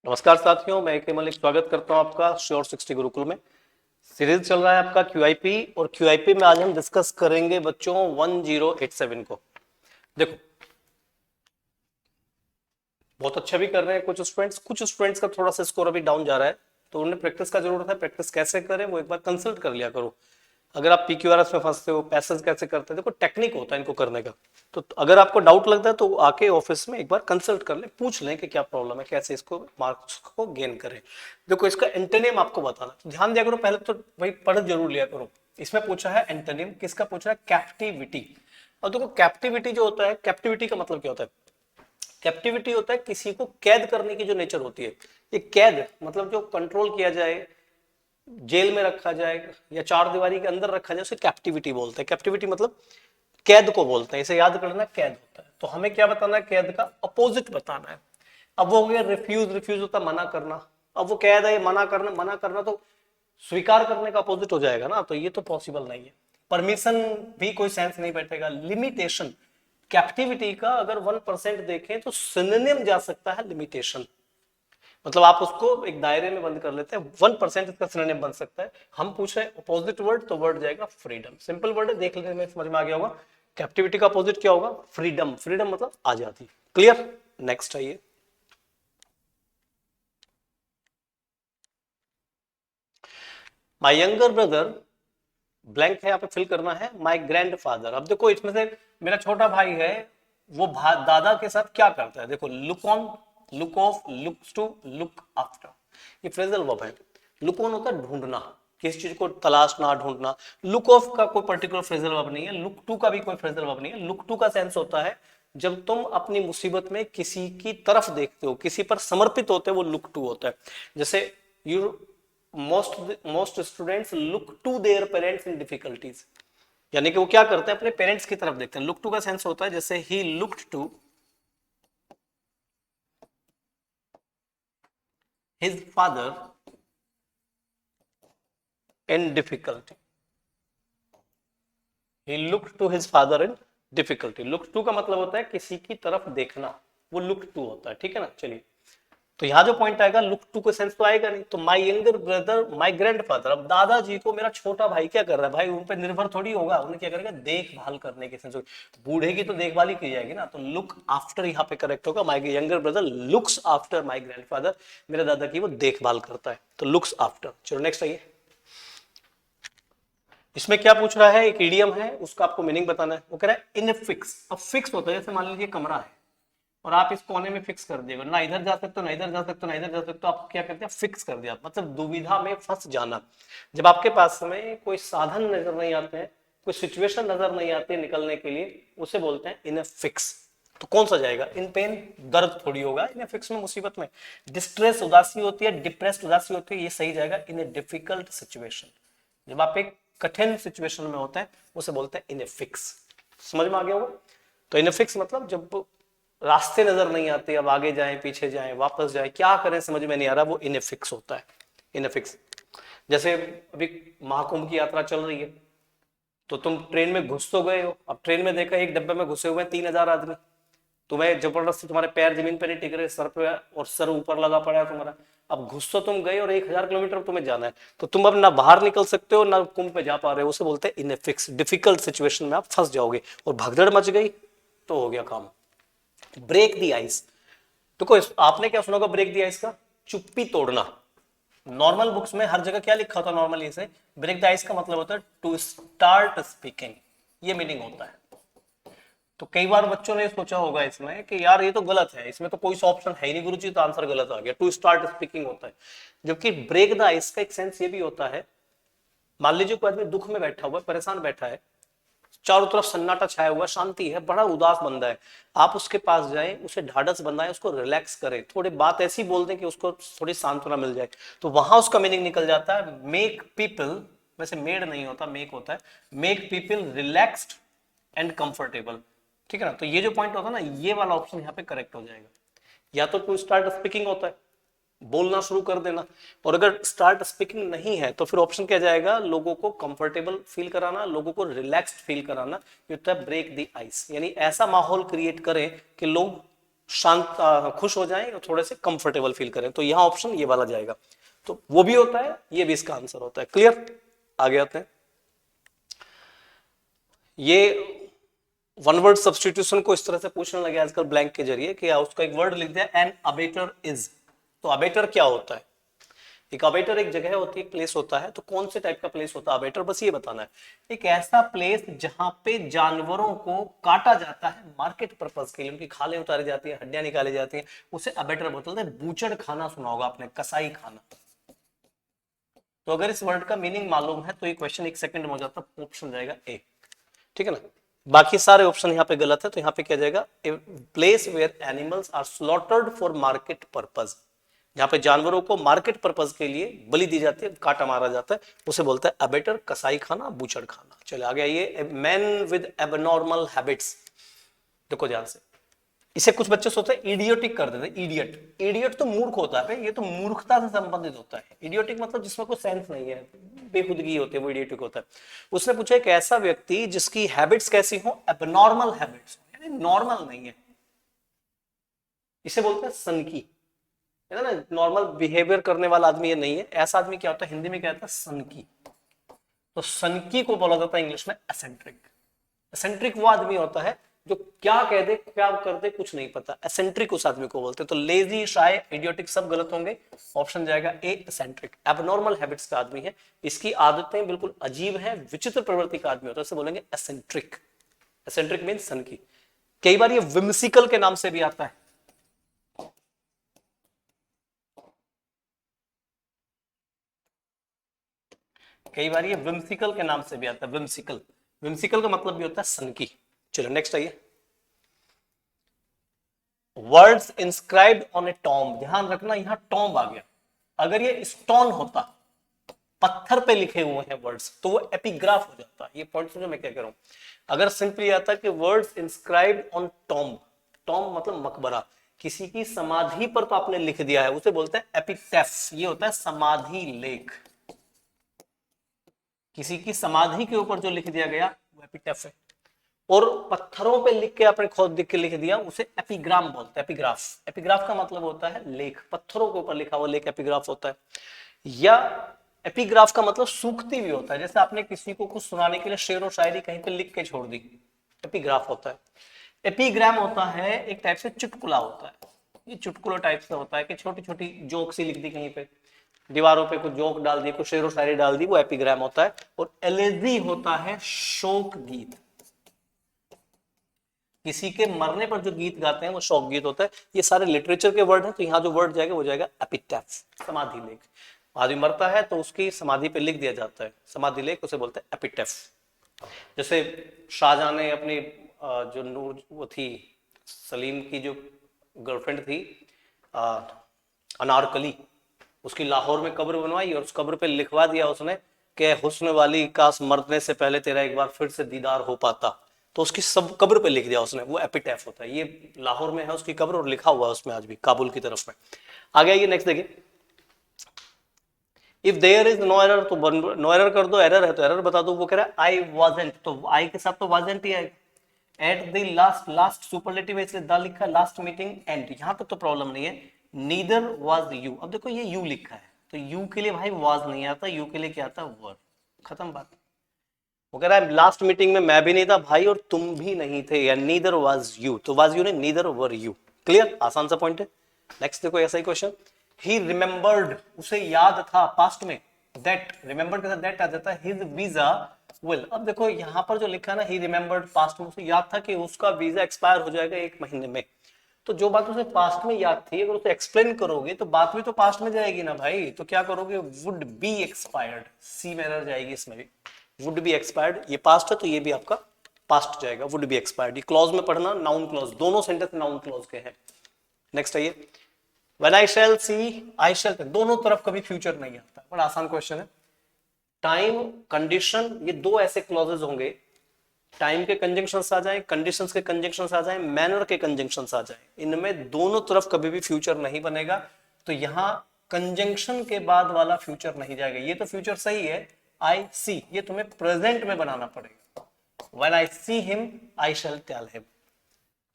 नमस्कार साथियों, मैं के मलिक स्वागत करता हूं आपका श्योर 60 गुरुकुल में। सीरीज चल रहा है आपका क्यूआईपी और क्यूआईपी में आज हम डिस्कस करेंगे बच्चों 1087 को। देखो, बहुत अच्छा भी कर रहे हैं कुछ स्टूडेंट्स का थोड़ा सा स्कोर अभी डाउन जा रहा है, तो उन्हें प्रैक्टिस का जरूरत है। प्रैक्टिस कैसे करें वो एक बार कंसल्ट कर लिया करो। अगर आप पीक्यूआरएस में फंसते हो, पैसेज कैसे करते हैं, देखो टेक्निक होता है इनको करने का। तो अगर आपको डाउट लगता है तो आके ऑफिस में एक बार कंसल्ट कर ले, पूछ लें कि क्या प्रॉब्लम है, कैसे इसको मार्क्स को गेन करें। देखो, इसका एंटोनिम आपको बताना, तो ध्यान दिया करो। पहले तो भाई पढ़ जरूर लिया करो। इसमें पूछा है एंटोनिम, किसका पूछा है? कैप्टिविटी। और देखो, कैप्टिविटी जो होता है, कैप्टिविटी का मतलब क्या होता है? कैप्टिविटी होता है किसी को कैद करने की जो नेचर होती है। ये कैद मतलब जो कंट्रोल किया जाए, जेल में रखा जाए या चार दीवारी के अंदर रखा जाए, उसे कैप्टिविटी बोलते हैं। कैप्टिविटी मतलब कैद को बोलते हैं। इसे याद करना, कैद होता है। तो हमें क्या बताना है? कैद का अपोजिट बताना है। अब वो हो गया रिफ्यूज। रिफ्यूज होता है मना करना। अब वो कैद है, मना करना। मना करना तो स्वीकार करने का अपोजिट हो जाएगा ना, तो ये तो पॉसिबल नहीं है। परमिशन भी कोई सेंस नहीं बैठेगा। लिमिटेशन, कैप्टिविटी का अगर 1% देखें तो सिनोनिम जा सकता है लिमिटेशन। मतलब आप उसको एक दायरे में बंद कर लेते हैं, 1% इसका सिनोनिम बन सकता है। हम पूछ रहे हैं अपोजिट वर्ड, तो वर्ड जाएगा फ्रीडम। सिंपल वर्ड है, देख लेने में समझ में आ गया होगा। कैप्टिविटी का अपोजिट क्या होगा? फ्रीडम। फ्रीडम मतलब आजादी। क्लियर? नेक्स्ट आइए। माई यंगर ब्रदर, ब्लैंक है, यहाँ पे फिल करना है। My grand father. अब देखो, इसमें से मेरा छोटा भाई है, वो दादा के साथ क्या करता है? देखो, look on, look off, looks to, look after, ये फ्रेजल वर्ब है। लुक ऑन होता है ढूंढना, किसी चीज को तलाशना, ढूंढना। लुक ऑफ का कोई पर्टिकुलर फ्रेजल वर्ब नहीं है। लुक टू का भी कोई फ्रेजल वर्ब नहीं है। लुक टू का सेंस होता है जब तुम अपनी मुसीबत में किसी की तरफ देखते हो, किसी पर समर्पित होते हो, वो लुक टू होता है। जैसे you most students look to their parents in difficulties, यानी कि वो क्या करते हैं? अपने पेरेंट्स की तरफ देखते हैं। लुक टू का सेंस होता है जैसे he looked to his father in difficulty. He looked to his father in difficulty. Look to का मतलब होता है किसी की तरफ देखना, वो लुक टू होता है। ठीक है ना? चलिए, तो यहां जो पॉइंट आएगा, लुक टू का सेंस तो आएगा नहीं। तो my younger brother, my grand father. अब दादाजी को मेरा छोटा भाई क्या कर रहा है? भाई उन पर निर्भर थोड़ी होगा, उन्हें क्या करेगा? देखभाल करने के सेंस। बूढ़े की तो देखभाल ही की जाएगी ना, तो लुक आफ्टर यहाँ पे करेक्ट होगा। My younger brother looks after my grand father, मेरे दादा की वो देखभाल करता है, तो लुक्स आफ्टर। चलो नेक्स्ट आइए। इसमें क्या पूछ रहा है? एक इडियम है, उसका आपको मीनिंग बताना है। वो कह रहा है इन फिक्स। अब फिक्स होता है, जैसे मान लीजिए कमरा है और आप इस कोने में फिक्स कर दिएगा, ना इधर जा सकते हो, ना इधर जा सकते हो, ना इधर जा सकते हो। आप क्या करते हैं? फिक्स कर दिया, मतलब दुविधा में फंस जाना। जब आपके पास में कोई साधन नजर नहीं आते हैं, कोई सिचुएशन नजर नहीं आती है निकलने के लिए, उसे बोलते हैं इन फिक्स। तो कौन सा जाएगा? इन पेन, दर्द थोड़ी होगा इन फिक्स में, मुसीबत में। डिस्ट्रेस उदासी होती है, डिप्रेस्ड उदासी होती है, ये सही जाएगा इन ए डिफिकल्ट सिचुएशन। जब आप एक कठिन सिचुएशन में होते हैं, उसे बोलते हैं इन ए फिक्स। समझ में आ गया होगा? तो इन ए फिक्स मतलब जब रास्ते नजर नहीं आते, अब आगे जाएं, पीछे जाएं, वापस जाएं, क्या करें समझ में नहीं आ रहा, वो इनफिक्स होता है। इनफिक्स। जैसे अभी महाकुंभ की यात्रा चल रही है, तो तुम ट्रेन में घुस तो गए हो। अब ट्रेन में देखा एक डब्बे में घुसे हुए हैं 3000 आदमी, तुम्हें जबरदस्ती, तुम्हारे पैर जमीन पे नहीं टिक रहे, सर पे और सर ऊपर लगा पड़ा है तुम्हारा। अब घुस तो तुम गए और 1000 किलोमीटर तुम्हें जाना है, तो तुम अब ना बाहर निकल सकते हो, ना कुंभ पे जा पा रहे हो। उसे बोलते हैं इनफिक्स। डिफिकल्ट सिचुएशन में आप फंस जाओगे और भगदड़ मच गई तो हो गया काम। Break the ice. देखो, आपने क्या सुना होगा ब्रेक दी आइस का? चुप्पी तोड़ना। नॉर्मल बुक्स में हर जगह क्या लिखा होता है नॉर्मली? इसे ब्रेक द आइस का मतलब होता है टू स्टार्ट स्पीकिंग, ये मीनिंग होता है। तो कई बार बच्चों ने सोचा होगा इसमें कि यार ये तो गलत है, इसमें तो कोई सा ऑप्शन है ही नहीं गुरुजी, तो आंसर गलत आ गया। टू स्टार्ट स्पीकिंग होता है, जबकि ब्रेक द आइस का एक सेंस ये भी होता है। मान लीजिए कोई आदमी दुख में बैठा हुआ है, परेशान बैठा है, चारों तरफ सन्नाटा छाया हुआ, शांति है, बड़ा उदास बंदा है। आप उसके पास जाएं, उसे ढाढ़स बंधाएं, उसको रिलैक्स करें, थोड़ी बात ऐसी बोल दें कि उसको थोड़ी सांत्वना मिल जाए, तो वहां उसका मीनिंग निकल जाता है मेक पीपल। वैसे मेड नहीं होता, मेक होता है। Make people relaxed and comfortable. ठीक है ना? तो ये जो पॉइंट होता है ना, ये वाला ऑप्शन यहाँ पे करेक्ट हो जाएगा। या तो टू स्टार्ट स्पीकिंग होता है, बोलना शुरू कर देना, और अगर स्टार्ट स्पीकिंग नहीं है तो फिर ऑप्शन क्या जाएगा? लोगों को कंफर्टेबल फील कराना, लोगों को रिलैक्स्ड फील कराना। ये होता है ब्रेक द आइस, यानी ऐसा माहौल क्रिएट करें कि लोग शांत खुश हो जाएं और थोड़े से कंफर्टेबल फील करें, तो यहाँ ऑप्शन ये वाला जाएगा। तो वो भी होता है, ये भी इसका आंसर होता है। क्लियर? आगे आते हैं। ये वन वर्ड सब्सटीट्यूशन को इस तरह से पूछने लगे आजकल ब्लैंक के जरिए कि उसका एक वर्ड लिख दिया, एन अबेटर इज। तो अबेटर क्या होता है? एक अबेटर एक जगह होती है, एक प्लेस होता है, तो कौन से टाइप का प्लेस होता है अबेटर, बस ये बताना है। एक ऐसा प्लेस जहां पे जानवरों को काटा जाता है मार्केट पर्पज के लिए, उनकी खालें उतारी जाती है, हड्डियां निकाली जाती हैं, उसे अबेटर बोलते हैं। बूचड़ खाना सुना होगा आपने, कसाई खाना। तो अगर इस वर्ड का मीनिंग मालूम है तो ये क्वेश्चन एक सेकंड में हो जाता, ऑप्शन जाएगा ए। ठीक है ना? बाकी सारे ऑप्शन यहाँ पे गलत है, तो यहाँ पे क्या जाएगा, place where animals are slaughtered for market purpose, जहां पे जानवरों को मार्केट पर्पज के लिए बलि दी जाती है, काटा मारा जाता है, उसे बोलता है अबेटर, कसाई खाना, बूचड़ खाना। चलिए आगे आइए। Man with abnormal habits. देखो ध्यान से, इसे कुछ बच्चे सोचते हैं इडियोटिक कर देते हैं। इडियट, इडियट तो मूर्ख होता है, ये तो मूर्खता से संबंधित होता है। इडियोटिक मतलब जिसमें कोई सेंस नहीं है, बेखुदगी होती है, वो इडियोटिक होता है। उसने पूछा एक ऐसा व्यक्ति जिसकी हैबिट्स कैसी हो, एबनॉर्मल हैबिट्स, यानी नॉर्मल नहीं है, इसे बोलते हैं सनकी, है ना? नॉर्मल बिहेवियर करने वाला आदमी ये नहीं है। ऐसा आदमी क्या होता है, हिंदी में क्या होता है, सनकी। तो सनकी को बोला जाता है इंग्लिश में एसेंट्रिक। एसेंट्रिक वो आदमी होता है जो क्या कह दे, क्या कर दे, कुछ नहीं पता, एसेंट्रिक उस आदमी को बोलते हैं। तो लेजी, शाय, इडियोटिक सब गलत होंगे, ऑप्शन जाएगा ए एसेंट्रिक। एबनॉर्मल हैबिट्स का आदमी है, इसकी आदतें बिल्कुल अजीब हैं, विचित्र प्रवृत्ति का आदमी होता है, इसे बोलेंगे एसेंट्रिक। एसेंट्रिक मीन सनकी। कई बार ये विम्सिकल के नाम से भी आता है। कई बार ये विम्सिकल के नाम से भी आता है, विम्सिकल। विम्सिकल का मतलब भी होता है सनकी। चलो नेक्स्ट आइए। Words inscribed on A tomb, ध्यान रखना यहां टॉम्ब आ गया। अगर ये स्टोन होता, पत्थर पे लिखे हुए हैं वर्ड्स, तो वो एपिग्राफ हो जाता। ये पॉइंट समझो मैं क्या कह रहा हूं। अगर सिंपली आता कि words inscribed on tomb, tomb मतलब मकबरा, किसी की समाधि पर तो आपने लिख दिया है, उसे बोलते हैं एपिटैफ। ये होता है समाधि लेख, किसी की समाधि के ऊपर जो लिख दिया गया वो एपिटैफ है। और पत्थरों पे लिख के आपने खुद लिख के लिख दिया, उसे एपिग्राम बोलते हैं, एपिग्राफ। एपिग्राफ का मतलब होता है लेख, पत्थरों के ऊपर लिखा हुआ लेख एपिग्राफ होता है। या एपिग्राफ का मतलब सूक्ति भी होता है, जैसे आपने किसी को कुछ सुनाने के लिए शेर और शायरी कहीं पे लिख के छोड़ दी, एपिग्राफ होता है। एपिग्राम होता है एक टाइप से चुटकुला होता है, ये चुटकुला टाइप से होता है कि छोटी छोटी जोक सी लिख दी कहीं पे, दीवारों पे कुछ जोक डाल दी, कुछ शेर और शायरी डाल दी, वो एपिग्राम होता है। और एलेजी होता है शोक गीत, किसी के मरने पर जो गीत गाते हैं वो शोक गीत होता है। ये सारे लिटरेचर के वर्ड हैं, तो यहाँ जो वर्ड जाएगा वो जाएगा एपिटैफ, समाधि लेख। आदमी मरता है तो उसकी समाधि पे लिख दिया जाता है समाधि लेख, उसे बोलते हैं एपिटैफ। जैसे शाहजहां ने अपनी जो नूर वो थी, सलीम की जो गर्लफ्रेंड थी अनारकली, उसकी लाहौर में कब्र बनवाई और उस कब्र पे लिखवा दिया उसने कि हुस्न वाली काश मरने से पहले तेरा एक बार फिर से दीदार हो पाता। तो उसकी सब कब्र पे लिख दिया उसने, वो एपिटैफ होता है। ये लाहौर में है उसकी कब्र और लिखा हुआ है उसमें आज भी, काबुल की तरफ में। आगे आइए नेक्स्ट देखिए। If there is no error, तो नो एरर कर दो, एरर है तो एरर बता दो। वो कह रहा है आई वाजंट, तो आई के साथ तो वाजंट ही आएगा। At the last, last superlative है इसलिए द लिखा है, लास्ट मीटिंग एंड, यहां तक तो प्रॉब्लम नहीं है। नीदर वाज यू, अब देखो ये यू लिखा है, तो यू के लिए भाई वाज नहीं आता, यू के लिए क्या आता है, वर। खत्म बात। वो कह रहा है लास्ट मीटिंग में मैं भी नहीं था भाई और तुम भी नहीं थे, या नीदर वाज यू, तो वाज यू नहीं, नीदर वर यू। क्लियर? आसान सा पॉइंट है। नेक्स्ट देखो ऐसा ही क्वेश्चन। ही रिमेंबर्ड, उसे याद था, पास्ट में। दैट, रिमेंबर्ड के साथ दैट आ जाता है। हिज वीजा विल, अब देखो यहाँ पर जो लिखा है ना, ही रिमेंबर्ड पास्ट में, उसे याद था कि उसका वीजा एक्सपायर हो जाएगा 1 महीने में। तो जो बात उसे पास्ट में याद थी, अगर उसे एक्सप्लेन करोगे तो बात भी तो पास्ट में जाएगी ना भाई। तो क्या करोगे, वुड बी एक्सपायर्ड, सी में एरर जाएगी इसमें भी। वुड बी एक्सपायर्ड, ये पास्ट है तो ये भी आपका पास्ट जाएगा, वुड बी एक्सपायर्ड। ये क्लॉज में पढ़ना, नाउन क्लॉज, दोनों सेंटेंस नाउन क्लॉज के हैं। नेक्स्ट आइए। व्हेन आई शैल सी, आई शैल, दोनों तरफ कभी फ्यूचर नहीं आता। बड़ा आसान क्वेश्चन है। टाइम, कंडीशन, ये दो ऐसे क्लॉजेस होंगे, टाइम के कंजंक्शंस आ जाए, कंडीशंस के कंजंक्शंस आ जाए, मैनर के कंजंक्शंस आ जाए, इनमें दोनों तरफ कभी भी फ्यूचर नहीं बनेगा। तो यहां कंजंक्शन के बाद वाला फ्यूचर नहीं जाएगा। ये तो फ्यूचर सही है, आई सी, ये तुम्हें प्रेजेंट में बनाना पड़ेगा। When I see him I shall tell him.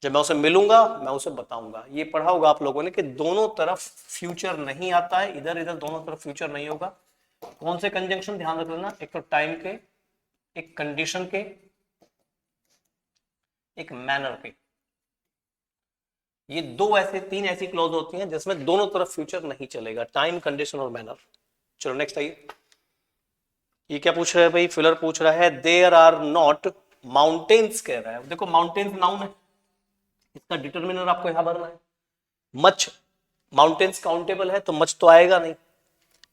जब मैं उसे मिलूंगा मैं उसे बताऊंगा। ये पढ़ा होगा आप लोगों ने कि दोनों तरफ फ्यूचर नहीं आता है, इधर इधर दोनों तरफ फ्यूचर नहीं होगा। कौन से कंजंक्शन ध्यान रख लेना, एक तो टाइम के, एक कंडीशन के, एक मैनर के। ये दो ऐसे तीन ऐसी क्लॉज होती हैं जिसमें दोनों तरफ फ्यूचर नहीं चलेगा, टाइम, कंडीशन और मैनर। चलो नेक्स्ट आइए। ये क्या पूछ रहा है भाई, फिलर पूछ रहा है देयर आर नॉट माउंटेन्स कह रहा है। देखो माउंटेन्स नाउन है, इसका डिटर्मिनर आपको यहां भरना है। मच, माउंटेन्स काउंटेबल है तो मच तो आएगा नहीं,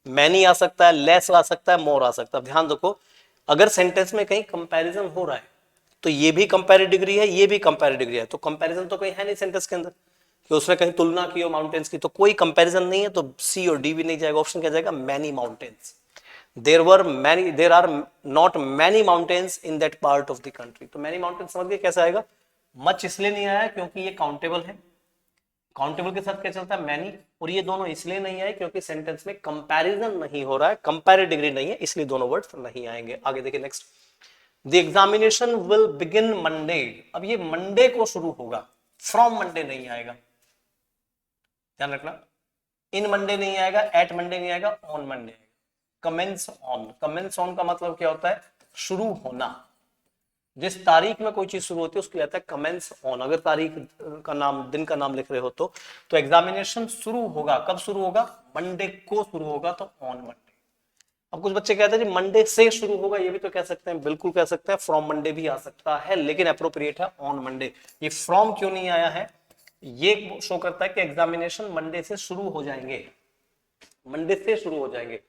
मैनी आ सकता है, लेस आ सकता है, मोर आ सकता है। ध्यान रखो अगर सेंटेंस में कहीं कंपैरिजन हो रहा है तो ये भी कंपेरेटिव डिग्री है, ये भी कंपेरेटिव डिग्री है, तो कंपैरिजन तो कहीं है नहीं सेंटेंस के अंदर कि उसने कहीं तुलना की हो माउंटेन्स की, तो कोई कंपैरिजन नहीं है, तो सी और डी भी नहीं जाएगा, ऑप्शन क्या जाएगा, many mountains. There are not many mountains in that part of the country. तो मैनी माउंटेन्स समझ गए कैसे आएगा। मच इसलिए नहीं आया क्योंकि ये काउंटेबल है, काउंटेबल के साथ क्या चलता है, मैनी। और ये दोनों इसलिए नहीं आए क्योंकि सेंटेंस में कंपैरिजन नहीं हो रहा है, कंपैरेटिव डिग्री नहीं है, इसलिए दोनों वर्ड्स नहीं आएंगे। आगे देखिए next, the examination will begin Monday. अब ये मंडे को शुरू होगा, फ्रॉम मंडे नहीं आएगा, ध्यान रखना। इन मंडे नहीं आएगा, एट मंडे नहीं आएगा, ऑन मंडे आएगा। कमेंस ऑन, कमेंस ऑन का मतलब क्या होता है, शुरू होना। जिस तारीख में कोई चीज शुरू होती है उसको कहता है कमेंस ऑन। अगर तारीख का नाम, दिन का नाम लिख रहे हो तो एग्जामिनेशन शुरू होगा, कब शुरू होगा, मंडे को शुरू होगा, तो ऑन मंडे। अब कुछ बच्चे कहते हैं जी मंडे से शुरू होगा, ये भी तो कह सकते हैं, बिल्कुल कह सकते हैं, फ्रॉम मंडे भी आ सकता है, लेकिन अप्रोप्रिएट है ऑन मंडे। ये फ्रॉम क्यों नहीं आया है, ये शो करता है कि एग्जामिनेशन मंडे से शुरू हो जाएंगे, मंडे से शुरू हो जाएंगे।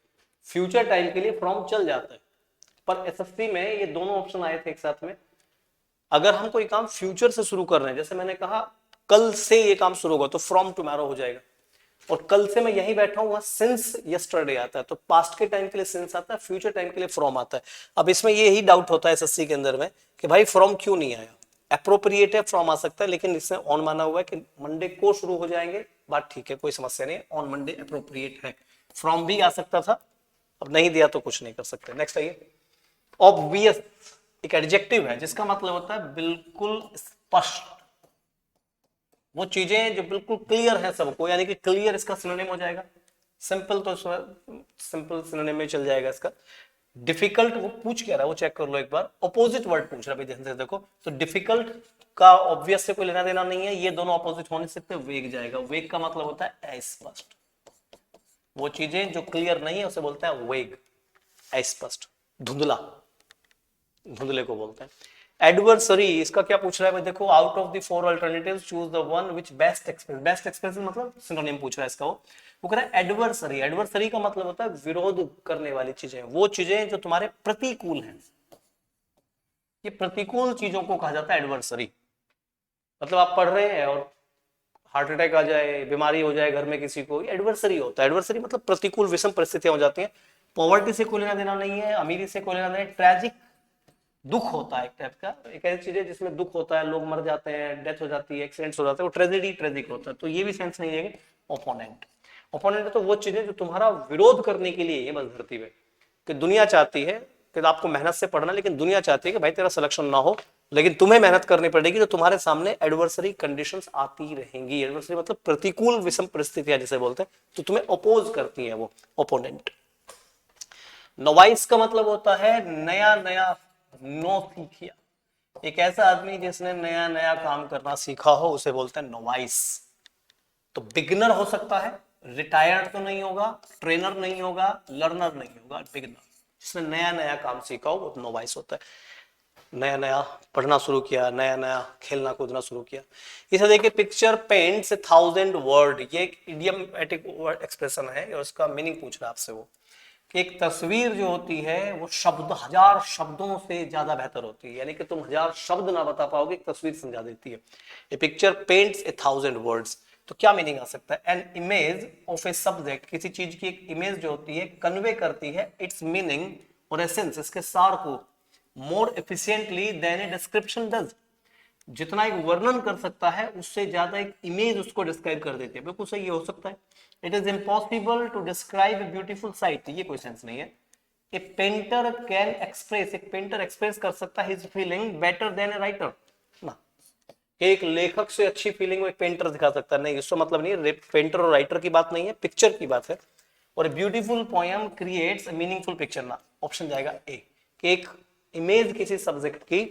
फ्यूचर टाइम के लिए फ्रॉम चल जाता है, पर एसएससी में ये दोनों ऑप्शन आए थे एक साथ में। अगर हम कोई काम फ्यूचर से शुरू कर रहे हैं, जैसे मैंने कहा कल से ये काम शुरू होगा, तो फ्रॉम टुमारो हो जाएगा। और कल से मैं यहीं बैठा हूं, सिंस यस्टरडे आता है, तो पास्ट के टाइम के लिए सिंस आता है, फ्यूचर टाइम के लिए फ्रॉम आता है। अब इसमें यही डाउट होता है एसएससी के अंदर में कि भाई फ्रॉम क्यों नहीं आया। अप्रोप्रिएट है, फ्रॉम आ सकता है, लेकिन इसने ऑन माना हुआ है कि मंडे को शुरू हो जाएंगे, बात ठीक है, कोई समस्या नहीं, ऑन मंडे अप्रोप्रिएट है। फ्रॉम भी आ सकता था, अब नहीं दिया तो कुछ नहीं कर सकते। नेक्स्ट आइए। ऑब्वियस एक एडजेक्टिव है जिसका मतलब होता है बिल्कुल स्पष्ट, वो चीजें जो बिल्कुल क्लियर है सबको, यानी कि क्लियर इसका सिनोनिम हो जाएगा। सिंपल तो सिंपल सिनोनिम में चल जाएगा इसका। डिफिकल्ट वो पूछ क्या रहा है वो चेक कर लो एक बार, ऑपोजिट वर्ड पूछ रहा है ध्यान से देखो। तो डिफिकल्ट का ऑब्वियस से कोई लेना देना नहीं है, ये दोनों ऑपोजिट हो नहीं सकते, वेग जाएगा। वेग का मतलब होता है अस्पष्ट, वो चीजें जो क्लियर नहीं है उसे बोलते हैं वेग, अस्पष्ट, धुंधला, धुंधले को बोलते हैं। एडवर्सरी, इसका क्या पूछ रहा है भाई, देखो out of the four alternatives choose the one which best express, best express मतलब सिनोनिम पूछ रहा है इसका। वो कह रहा है एडवर्सरी, एडवर्सरी का मतलब होता है विरोध करने वाली चीजें, वो चीजें जो तुम्हारे प्रतिकूल हैं, ये प्रतिकूल चीजों को कहा जाता है एडवर्सरी। मतलब आप पढ़ रहे हैं और हार्ट अटैक आ जाए, बीमारी हो जाए घर में किसी को, एडवर्सरी होता है। एडवर्सरी मतलब प्रतिकूल विषम परिस्थितियां हो जाती हैं। पॉवर्टी से कोई लेना देना नहीं है, अमीरी से कोई लेना देना, ट्रेजिक दुख होता है एक टाइप का, एक ऐसी चीज है जिसमें दुख होता है, लोग मर जाते हैं, डेथ हो जाती है, एक्सीडेंट्स हो जाते हैं, वो ट्रेजेडी ट्रेजिक होता है। तो ये भी सेंस नहीं है। ओपोनेंट, ओपोनेंट तो वो चीजें जो तुम्हारा विरोध करने के लिए है बस धरती पे, कि दुनिया चाहती है कि आपको मेहनत से पढ़ना, लेकिन दुनिया चाहती है कि भाई तेरा सिलेक्शन ना हो, लेकिन तुम्हें मेहनत करनी पड़ेगी, तो तुम्हारे सामने एडवर्सरी कंडीशंस आती रहेंगी। एडवर्सरी मतलब प्रतिकूल विषम परिस्थितियां जिसे बोलते हैं, तो तुम्हें अपोज करती है वो, ओपोनेंट। नोवाइस का मतलब होता है नया नया, नो सीखिया, एक ऐसा आदमी जिसने नया नया काम करना सीखा हो उसे बोलते हैं नोवाइस। तो बिगिनर हो सकता है, रिटायर्ड तो नहीं होगा, ट्रेनर नहीं होगा, लर्नर नहीं होगा, बिगिनर जिसने नया नया काम सीखा हो वो नोवाइस होता है। नया नया पढ़ना शुरू किया, नया नया खेलना कूदना शुरू किया। इसे देखिए, पिक्चर पेंट्स 1000 वर्ड, ये एक इडियमेटिक वर्ड एक्सप्रेशन है और उसका मीनिंग पूछ रहा है आपसे। वो एक तस्वीर जो होती है वो शब्द, 1000 शब्दों से ज्यादा बेहतर होती है, यानी कि तुम 1000 शब्द ना बता पाओगे, एक तस्वीर समझा देती है। ए पिक्चर पेंट्स 1000 वर्ड्स। तो क्या मीनिंग आ सकता है, an image of a subject, किसी चीज की एक इमेज जो होती है कन्वे करती है इट्स मीनिंग और एसेंस, इसके सार को, more efficiently than a description does, जितना एक वर्णन कर सकता है उससे ज्यादा एक इमेज उसको डिस्क्राइब कर देती है। बिल्कुल सही हो सकता है। It is impossible to describe a beautiful sight, ये कोई सेंस नहीं है। ए पेंटर कैन एक्सप्रेस, एक पेंटर एक्सप्रेस कर सकता है his feeling better than a writer ना, कि एक लेखक से अच्छी फीलिंग वो एक पेंटर दिखा सकता है, नहीं, इसका मतलब नहीं है, पेंटर और राइटर की बात नहीं है, पिक्चर की बात है। और beautiful poem creates meaningful picture ना, ऑप्शन जाएगा ए, कि एक इमेज किसी सब्जेक्ट की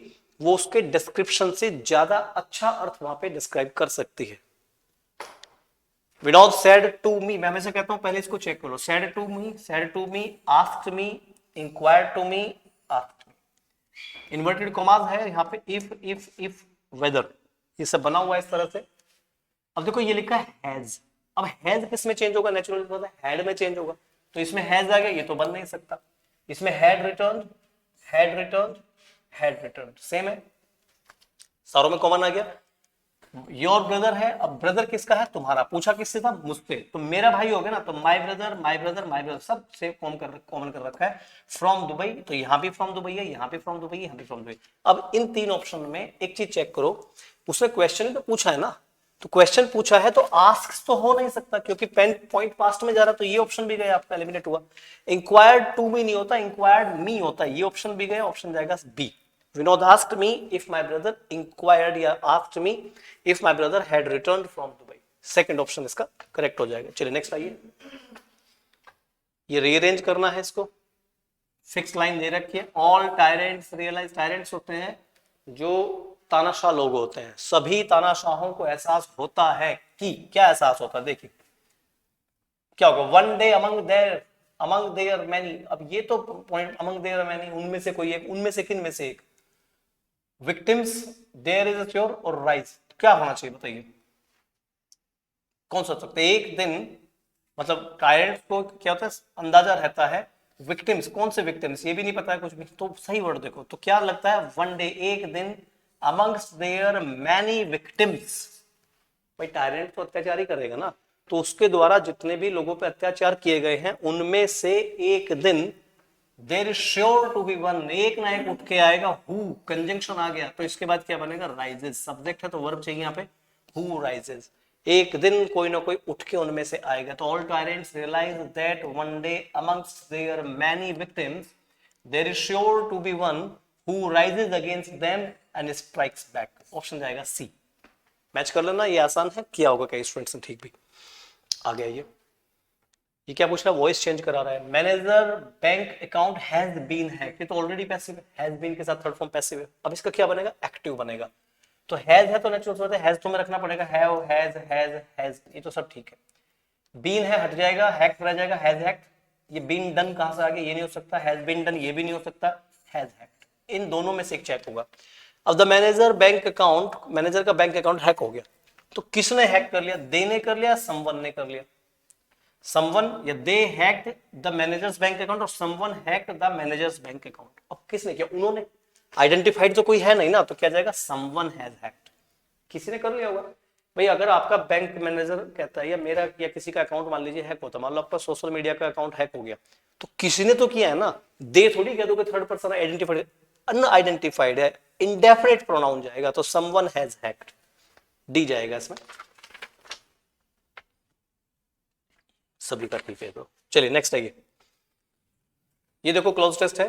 वो उसके डिस्क्रिप्शन से ज्यादा अच्छा अर्थ वहां पे डिस्क्राइब कर सकती है। विनोद सेड टू मी, मैं हमेशा कहता हूं पहले इसको चेक करो, said to me, asked me, inquired to me, asked me. Inverted commas है यहाँ पे, इफ वेदर, ये सब बना हुआ है इस तरह से। अब देखो ये लिखा है हैज, अब हैज किस में चेंज होगा, नेचुरल हैड में चेंज होगा, तो इसमें हैज आ गया, ये तो बन नहीं सकता। इसमें had return, had return, had return, same है, सारों में कॉमन आ गया। योर ब्रदर है, अब ब्रदर किसका है, तुम्हारा, पूछा किससे था, मुझसे, तो मेरा भाई हो गया ना, तो my brother, my brother, my brother, सब से कॉमन कर रखा है। फ्रॉम दुबई, तो यहाँ भी फ्रॉम दुबई है, यहाँ भी फ्रॉम दुबई, यहाँ भी फ्रॉम दुबई। अब इन तीन ऑप्शन में एक चीज चेक करो, उसने क्वेश्चन तो पूछा है ना, तो क्वेश्चन पूछा है तो आस्क तो हो नहीं सकता, क्योंकि पॉइंट पास्ट में जा रहा, तो ये ऑप्शन भी गया, आपका एलिमिनेट हुआ। इंक्वायर्ड टू मी नहीं होता, इंक्वायर्ड मी होता, ये ऑप्शन भी गया, ऑप्शन जाएगा B. Vinod asked me if my brother inquired या asked me if my brother had returned from Dubai, second option इसका करेक्ट हो जाएगा। चलिए नेक्स्ट आइए, ये रीअरेंज करना है इसको, फिक्स लाइन दे रखी है, ऑल टायरेंट्स रियलाइज, टायरेंट्स होते हैं जो तानाशाह लोग होते हैं, सभी तानाशाहों को एहसास होता है कि, क्या एहसास होता है, देखिए क्या होगा, one day among their many, अब ये तो पॉइंट अमंग देयर मैनी, उनमें से कोई एक, उनमें से किन में से एक, victims, there is a sure और राइज, क्या होना चाहिए बताइए, कौन सा सकते, एक दिन, मतलब टायरेंट को क्या होता है, अंदाजा रहता है, विक्टिम्स, कौन से विक्टिम्स, ये भी नहीं पता है कुछ भी, तो सही वर्ड देखो, तो क्या लगता है, वन डे, एक दिन, अमंग्स देयर मैनी विक्टिम्स, भाई टायरेंट तो अत्याचार ही करेगा ना, तो उसके द्वारा जितने भी लोगों पे अत्याचार किए गए हैं उनमें से एक दिन, there is sure to be one, एक ना एक उठ के आएगा, हु, कंजंक्शन आ गया, तो इसके बाद क्या बनेगा, राइजेस, सब्जेक्ट है तो वर्ब चाहिए यहाँ पे, हु राइजेस, एक दिन कोई ना कोई उठ के उनमें से आएगा, तो all tyrants realize that one day amongst their many victims there is sure to be one who rises against them and strikes back, option जाएगा सी। मैच कर लेना, ये आसान है, किया होगा कई स्टूडेंट्स ने ठीक भी। आ गया ये क्या पूछ रहा है, वॉइस चेंज करा रहा है, manager bank account has been hacked, ये तो ऑलरेडी पैसिव है, हैज बीन के साथ थर्ड फॉर्म पैसिव है, अब इसका क्या बनेगा, एक्टिव बनेगा, तो हैज है तो नेचुरल हैज तो में रखना पड़ेगा, हैव, हैज, ये तो सब ठीक है, बीन है हट जाएगा, हैक्ड रह जाएगा, हैज हैक्ड, ये बीन डन कहां से आ गया, ये नहीं हो सकता, हैज बीन डन ये भी नहीं हो सकता, हैज हैक्ड, इन दोनों में से एक चेक होगा। अब the manager bank account, manager का बैंक अकाउंट हैक हो गया, तो किसने हैक कर लिया, दे ने कर लिया, समवन ने कर लिया, समवन या they hacked the manager's bank account और someone hacked the manager's bank account, अब किसने किया, उन्होंने, आइडेंटिफाइड तो कोई है नहीं ना, तो क्या जाएगा, समवन हैज हैक्ड, किसी ने कर लिया होगा। भाई अगर आपका बैंक मैनेजर कहता है या मेरा या किसी का अकाउंट मान लीजिए हैक होता, मान लो आपका सोशल मीडिया का अकाउंट हैक हो गया, तो किसी ने तो किया है ना, दे थोड़ी कह दो कि थर्ड पर्सन आइडेंटिफाइड, अनआइडेंटिफाइड है, इंडेफिनिट प्रोनाउन जाएगा, तो समवन हैज हैक्ड, डी जाएगा इसमें, सभी का ठीक है। तो चलिए नेक्स्ट आइए, ये देखो क्लोज टेस्ट है,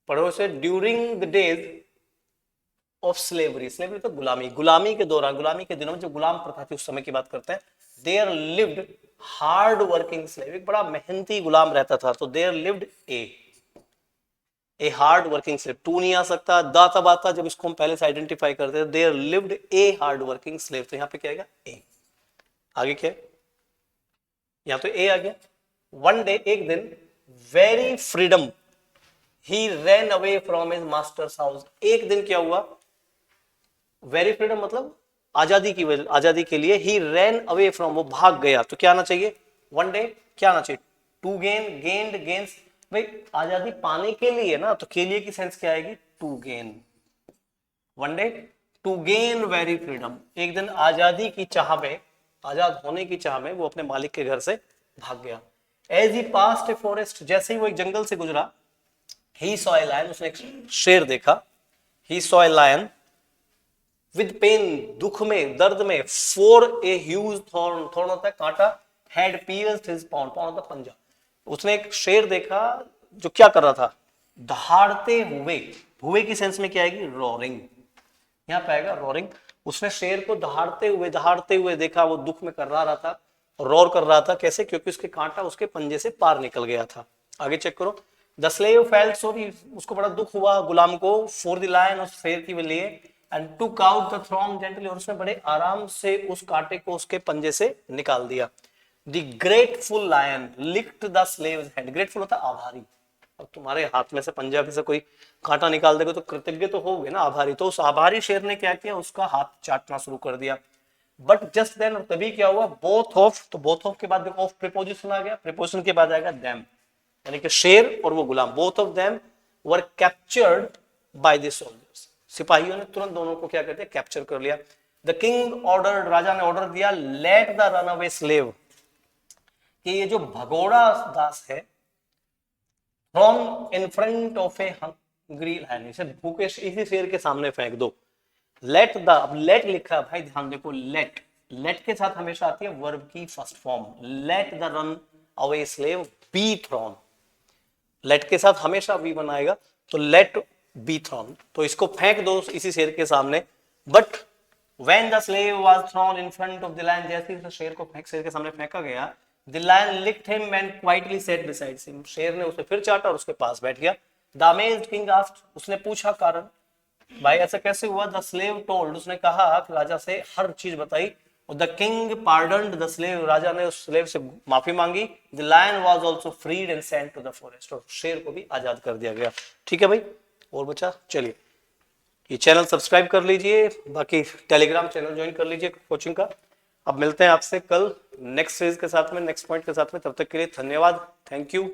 पढ़ो इसे, during the days of slavery, slavery तो गुलामी, गुलामी के दौरान, गुलामी के दिनों में जो गुलाम प्रथा थी उस समय की बात करते हैं, there lived hard working slave, एक बड़ा मेहनती गुलाम रहता था, तो there lived a hard working slave, to नहीं आ सकता, दा तब आता जब इसको हम पहले से आइडेंटिफाई करते हैं, there lived a hard working slave, तो यहाँ पे क्या आएगा, ए, आगे क्या है, यहां तो ए आ गया, वन डे एक दिन, very freedom he ran away from his masters house, एक दिन क्या हुआ, वेरी फ्रीडम मतलब आजादी की वजह, आजादी के लिए, ही रैन अवे फ्रॉम, वो भाग गया, तो क्या आना चाहिए, वन डे, क्या आना चाहिए, टू गेन, गेन्ड, गेन्स, भाई आजादी पाने के लिए ना, तो के लिए की सेंस क्या आएगी, to gain, one day to gain very freedom, एक दिन आजादी की चाह में, आजाद होने की चाह में वो अपने मालिक के घर से भाग गया। As he passed a forest, जैसे ही वो एक जंगल से गुजरा, ही सॉ ए लायन, उसने एक शेर देखा, he saw a lion with pain, दुख में, दर्द में, for a huge thorn, thorn होता है कांटा, had pierced his pound, pound होता है पंजा, उसने एक शेर देखा जो क्या कर रहा था, दहाड़ते हुए, हुए की सेंस में क्या आएगी, रोरिंग, यहाँ पे आएगा रोरिंग। उसने शेर को दहाड़ते हुए देखा, वो दुख में कर रहा था, रोर कर रहा था। कैसे? क्योंकि उसके कांटा उसके पंजे से पार निकल गया था। आगे चेक करो, द स्लेव फेल्ट सॉरी, उसको बड़ा दुख हुआ गुलाम को, फॉर द लायन, उस शेर के लिए, and took out the throng gently, और उसने बड़े आराम से उस कांटे को उसके पंजे से निकाल दिया। The grateful lion licked the slave's hand, grateful होता आभारी। अब तुम्हारे हाथ में से पंजाबी से कोई कांटा निकाल देगा तो कृतज्ञ तो होगे ना, आभारी। तो उस आभारी शेर ने क्या किया, उसका हाथ चाटना शुरू कर दिया। बट जस्ट देन, तभी क्या हुआ, बोथ ऑफ, तो बोथ ऑफ के बाद ऑफ प्रीपोजिशन आ गया, प्रीपोजिशन के बाद आएगा देम, यानी कि शेर और वो गुलाम, both of them were captured by the soldiers, सिपाहियों ने तुरंत दोनों को क्या करते, कैप्चर कर लिया। द किंग ऑर्डर, राजा ने ऑर्डर दिया, let the run away slave, कि ये जो भगोड़ा दास है, thrown in front of a hungry lion, इसे भूखे इसी शेर के सामने फेंक दो। लेट द, अब लेट लिखा भाई, ध्यान देखो, लेट, लेट के साथ हमेशा आती है वर्ब की first form, let the run away slave be thrown, let के साथ हमेशा बी बनाएगा, तो लेट बी थ्रोन, तो इसको फेंक दो इसी शेर के सामने। But when the slave was thrown in front of the lion, जैसे ही शेर को शेर के सामने फेंका गया, the lion licked him and quietly sat beside him, शेर ने उसे फिर चाटा और उसके पास बैठ गया। The amazed king asked, उसने पूछा कारण, भाई ऐसा कैसे हुआ? The slave told, उसने कहा कि राजा से हर चीज बताई। The king pardoned the slave, राजा ने उस स्लेव से माफी मांगी। The lion was also freed and sent to the forest, और शेर को भी आजाद कर दिया गया। ठीक है भाई, और बचा, चलिए ये चैनल सब्सक्राइब कर लीजिए, बाकी टेलीग्राम चैनल ज्वाइन कर लीजिए कोचिंग का। अब मिलते हैं आपसे कल नेक्स्ट सीरीज के साथ में, नेक्स्ट पॉइंट के साथ में, तब तक के लिए धन्यवाद, थैंक यू,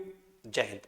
जय हिंद।